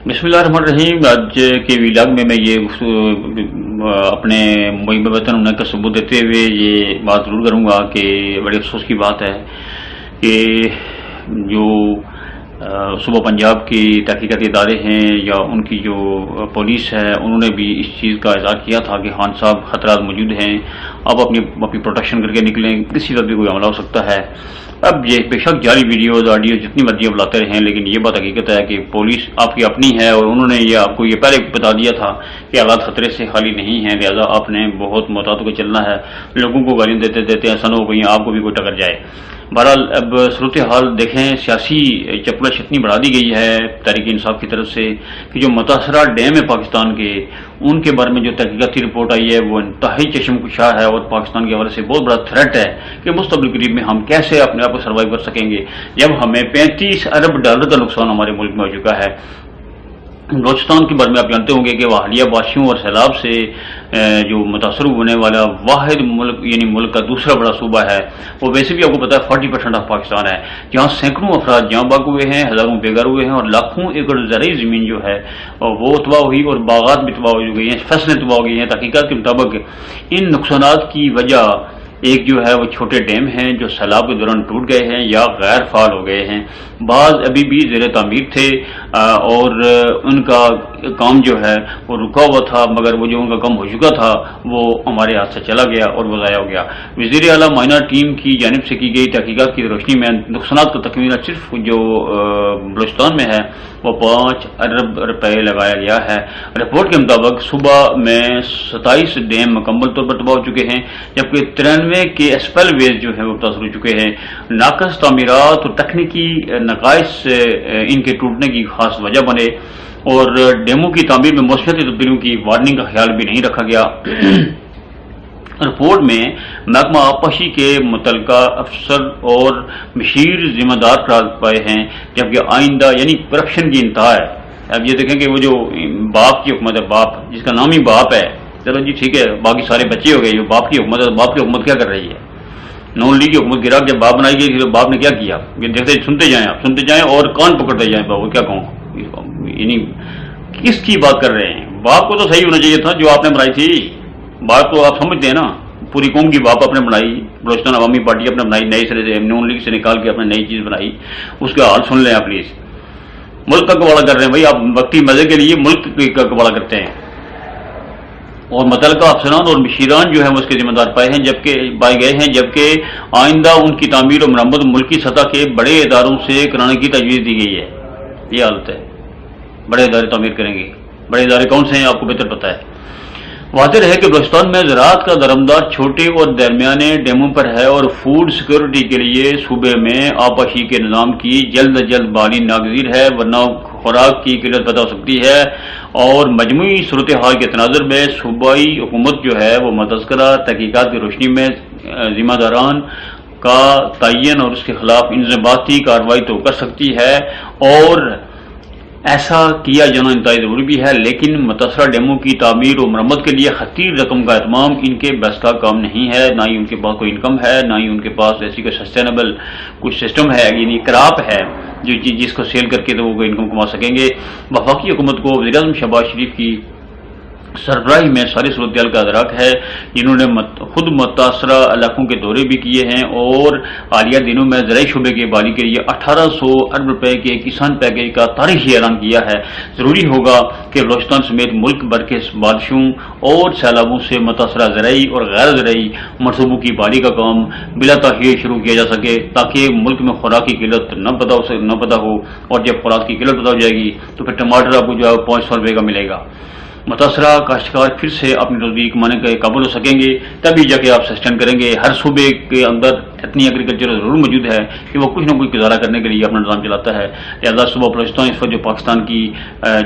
بسم اللہ الرحمن الرحیم۔ آج کے ویلاگ میں یہ اپنے محب وطن ہونے کا ثبوت دیتے ہوئے یہ بات ضرور کروں گا کہ بڑے افسوس کی بات ہے کہ جو صوبہ پنجاب کی تحقیقاتی ادارے ہیں یا ان کی جو پولیس ہے انہوں نے بھی اس چیز کا اظہار کیا تھا کہ خان صاحب خطرات موجود ہیں، اب اپنی پروٹیکشن کر کے نکلیں، کسی وقت بھی کوئی حملہ ہو سکتا ہے۔ اب یہ بے شک جعلی ویڈیوز آڈیو جتنی مرضی اب لاتے رہیں، لیکن یہ بات حقیقت ہے کہ پولیس آپ کی اپنی ہے اور انہوں نے یہ آپ کو یہ پہلے بتا دیا تھا کہ حالات خطرے سے خالی نہیں ہیں، لہذا آپ نے بہت محتاط ہو کے چلنا ہے۔ لوگوں کو گالیاں دیتے دیتے ایسا نہ ہو کہ آپ کو بھی کوئی ٹکر جائے۔ بہرحال اب صورتحال دیکھیں، سیاسی چپڑا شتنی بڑھا دی گئی ہے تحریک انصاف کی طرف سے کہ جو متاثرہ ڈیم ہے پاکستان کے، ان کے بارے میں جو تحقیقاتی رپورٹ آئی ہے وہ انتہائی چشم کشا ہے اور پاکستان کے حوالے سے بہت بڑا تھریٹ ہے کہ مستقبل قریب میں ہم کیسے اپنے آپ کو سروائیو کر سکیں گے جب ہمیں 35 ارب ڈالر کا نقصان ہمارے ملک میں ہو چکا ہے۔ بلوچستان کے بارے میں آپ جانتے ہوں گے کہ وہ حالیہ بارشوں اور سیلاب سے جو متاثر ہونے والا واحد ملک یعنی ملک کا دوسرا بڑا صوبہ ہے، وہ ویسے بھی آپ کو پتا ہے 40% آف پاکستان ہے، جہاں سینکڑوں افراد جاں باغ ہوئے ہیں، ہزاروں بے گھر ہوئے ہیں اور لاکھوں ایکڑ زرعی زمین جو ہے وہ تباہ ہوئی اور باغات بھی تباہ ہو گئی ہیں، فصلیں تباہ ہو گئی ہیں۔ تحقیقات کے مطابق ان نقصانات کی وجہ ایک جو ہے وہ چھوٹے ڈیم ہیں جو سیلاب کے دوران ٹوٹ گئے ہیں یا غیر فعال ہو گئے ہیں، بعض ابھی بھی زیر تعمیر تھے اور ان کا کام جو ہے وہ رکا ہوا تھا، مگر وہ جو ان کا کام ہو چکا تھا وہ ہمارے ہاتھ سے چلا گیا اور وہ ضائع ہو گیا۔ وزیر اعلیٰ معائنہ ٹیم کی جانب سے کی گئی تحقیقات کی روشنی میں نقصانات کا تخمینہ صرف جو بلوچستان میں ہے وہ 5 ارب روپے لگایا گیا ہے۔ رپورٹ کے مطابق صوبہ میں 27 ڈیم مکمل طور پر تباہ ہو چکے ہیں، جبکہ 93 کے اسپیل ویز جو ہے وہ متاثر ہو چکے ہیں۔ ناقص تعمیرات اور تکنیکی نقائص ان کے ٹوٹنے کی خاص وجہ بنے اور ڈیموں کی تعمیر میں موسمیاتی تبدیلیوں کی وارننگ کا خیال بھی نہیں رکھا گیا۔ رپورٹ میں محکمہ آبپاشی کے متعلقہ افسر اور مشیر ذمہ دار قرار پائے ہیں، جبکہ آئندہ یعنی کرپشن کی انتہا ہے۔ اب یہ دیکھیں کہ وہ جو باپ کی حکومت ہے، باپ جس کا نام ہی باپ ہے، چلو جی ٹھیک ہے، باقی سارے بچے ہو گئے، جو باپ کی حکومت ہے، باپ کی حکومت کیا کر رہی ہے؟ نون لیگ کی حکومت گرا جب باپ بنائی گئی تو باپ نے کیا کیا؟ دیکھتے سنتے جائیں، آپ سنتے جائیں اور کان پکڑتے جائیں، باپ کیا کہوں، یعنی کس کی بات کر رہے ہیں؟ باپ کو تو صحیح ہونا چاہیے تھا جو آپ نے بنائی تھی، بات تو آپ سمجھتے ہیں نا، پوری قوم کی باپ اپنے بنائی، بلوچستان عوامی پارٹی اپنے بنائی، نئے سرے سے نون لیگ سے نکال کے اپنے نئی چیز بنائی، اس کا حال سن لیں آپ پلیز۔ ملک کا قبالہ کر رہے ہیں بھائی آپ، وقتی مزے کے لیے ملک کا قبالہ کرتے ہیں اور متعلقہ افسران اور مشیران جو ہیں وہ اس کے ذمہ دار پائے گئے ہیں، جبکہ آئندہ ان کی تعمیر اور مرمت ملکی سطح کے بڑے اداروں سے کرانے کی تجویز دی گئی ہے۔ یہ حالت ہے، بڑے ادارے تعمیر کریں گے۔ بڑے ادارے کون سے ہیں آپ کو بہتر پتہ ہے۔ واضح ہے کہ بلوچستان میں زراعت کا درآمدار چھوٹے اور درمیانے ڈیموں پر ہے اور فوڈ سیکورٹی کے لیے صوبے میں آبپاشی کے نظام کی جلد از جلد بحالی ناگزیر ہے، ورنہ خوراک کی قلت پیدا ہو سکتی ہے۔ اور مجموعی صورتحال کے تناظر میں صوبائی حکومت جو ہے وہ متذکرہ تحقیقات کی روشنی میں ذمہ داران کا تعین اور اس کے خلاف انضباطی کارروائی تو کر سکتی ہے اور ایسا کیا جانا انتہائی ضروری بھی ہے، لیکن متاثرہ ڈیموں کی تعمیر و مرمت کے لیے خطیر رقم کا اہتمام ان کے بس کا کام نہیں ہے، نہ ہی ان کے پاس کوئی انکم ہے، نہ ہی ان کے پاس ایسی کوئی سسٹینیبل کچھ سسٹم ہے، یعنی کراپ ہے جس کو سیل کر کے تو وہ کوئی انکم کما سکیں گے۔ وفاقی حکومت کو وزیر اعظم شہباز شریف کی سربراہی میں ساری صورتحال کا ادراک ہے، جنہوں نے خود متاثرہ علاقوں کے دورے بھی کیے ہیں اور حالیہ دنوں میں زرعی شعبے کی بحالی کے لیے 1800 ارب روپے کے کسان پیکیج کا تاریخی اعلان کیا ہے۔ ضروری ہوگا کہ بلوچستان سمیت ملک بھر کے بارشوں اور سیلابوں سے متاثرہ زرعی اور غیر زرعی منصوبوں کی بحالی کا کام بلا تاخیر شروع کیا جا سکے تاکہ ملک میں خوراک کی قلت نہ پیدا ہو، اور جب خوراک کی قلت پیدا ہو جائے گی تو پھر ٹماٹر آپ کو جو ہے 500 روپے کا ملے گا۔ متاثرہ کاشتکار پھر سے اپنی روزی کمانے کے قابل ہو سکیں گے، تبھی جا کے آپ سسٹین کریں گے۔ ہر صوبے کے اندر اتنی ایگریکلچر ضرور موجود ہے کہ وہ کچھ نہ کچھ گزارا کرنے کے لیے اپنا نظام چلاتا ہے۔ لہٰذا صوبہ بلوچستان اس وقت جو پاکستان کی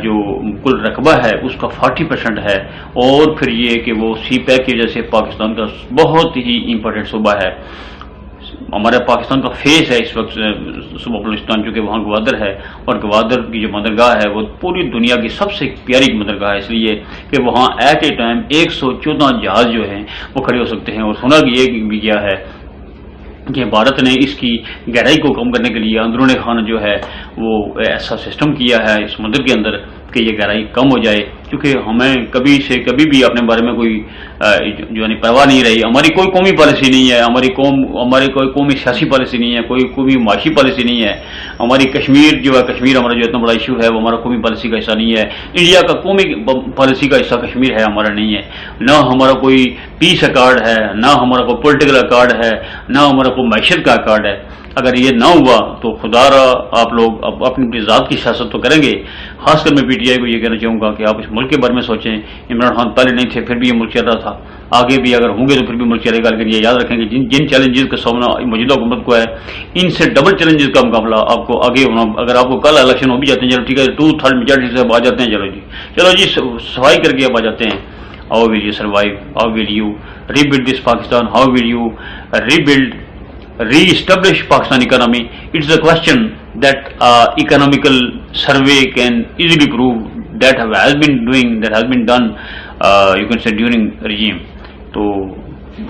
جو کل رقبہ ہے اس کا 40% ہے، اور پھر یہ کہ وہ سی پیک کی وجہ سے پاکستان کا بہت ہی امپورٹنٹ صوبہ ہے۔ ہمارے پاکستان کا فیس ہے اس وقت صوبہ بلوچستان، جو کہ وہاں گوادر ہے، اور گوادر کی جو بندرگاہ ہے وہ پوری دنیا کی سب سے پیاری بندرگاہ ہے، اس لیے کہ وہاں ایٹ اے ٹائم 114 جہاز جو ہیں وہ کھڑے ہو سکتے ہیں۔ اور سنا کہ یہ بھی کیا ہے کہ بھارت نے اس کی گہرائی کو کم کرنے کے لیے اندرون خانہ جو ہے وہ ایسا سسٹم کیا ہے اس سمندر کے اندر کہ یہ گہرائی کم ہو جائے، کیونکہ ہمیں کبھی سے کبھی بھی اپنے بارے میں کوئی جو ہے پرواہ نہیں رہی. ہماری کوئی قومی پالیسی نہیں ہے، ہماری کوئی قومی سیاسی پالیسی نہیں ہے، کوئی قومی معاشی پالیسی نہیں ہے. ہماری کشمیر جو ہے، کشمیر ہمارا جو اتنا بڑا ایشو ہے وہ ہمارا قومی پالیسی کا حصہ نہیں ہے. انڈیا کا قومی پالیسی کا حصہ کشمیر ہے، ہمارا نہیں ہے. نہ ہمارا کوئی پیس ایکارڈ ہے، نہ ہمارا کوئی پولیٹیکل ایکارڈ ہے، نہ ہمارا کوئی معیشت کا ایکارڈ ہے. اگر یہ نہ ہوا تو خدا را آپ لوگ اپنی ذات کی سیاست تو کریں گے. خاص کر میں پی ٹی آئی کو یہ کہنا چاہوں گا کہ آپ اس ملک کے بارے میں سوچیں. عمران خان پہلے نہیں تھے پھر بھی یہ ملک چل رہا تھا، آگے بھی اگر ہوں گے تو پھر بھی ملک چلے گا. لیکن یہ یاد رکھیں کہ جن چیلنجز کا سامنا موجودہ حکومت کو ہے، ان سے ڈبل چیلنجز کا مقابلہ آپ کو آگے ہونا. اگر آپ کو کل الیکشن ہو بھی جاتے ہیں، چلو ٹھیک ہے، 2/3 میجارٹی سے اب آ جاتے ہیں، چلو جی صفائی کر کے اب آ جاتے ہیں. How will you survive? How will you rebuild this Pakistan? How will you re-establish Pakistan economy? It's a question that economical survey can easily prove that has been done, you can say during regime. تو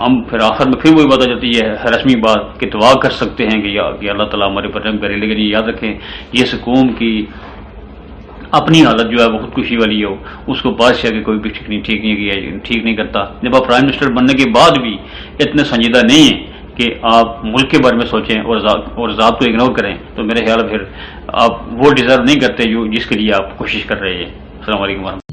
ہم پھر آخر میں پھر وہی بات آ جاتی ہے رسمی بات کہ دعا کر سکتے ہیں کہ اللہ تعالیٰ ہمارے پر رحم کرے. لیکن یہ یاد رکھیں یہ اس قوم کی اپنی حالت جو ہے وہ خودکشی والی ہو، اس کو بادشاہ کے کوئی بھی ٹھیک نہیں کرتا. جب آپ پرائم منسٹر بننے کے بعد بھی اتنے سنجیدہ نہیں ہیں کہ آپ ملک کے بارے میں سوچیں اور ذات کو اگنور کریں، تو میرے خیال پھر آپ وہ ڈیزرو نہیں کرتے جس کے لیے آپ کوشش کر رہے ہیں. السلام علیکم ورحمۃ اللہ.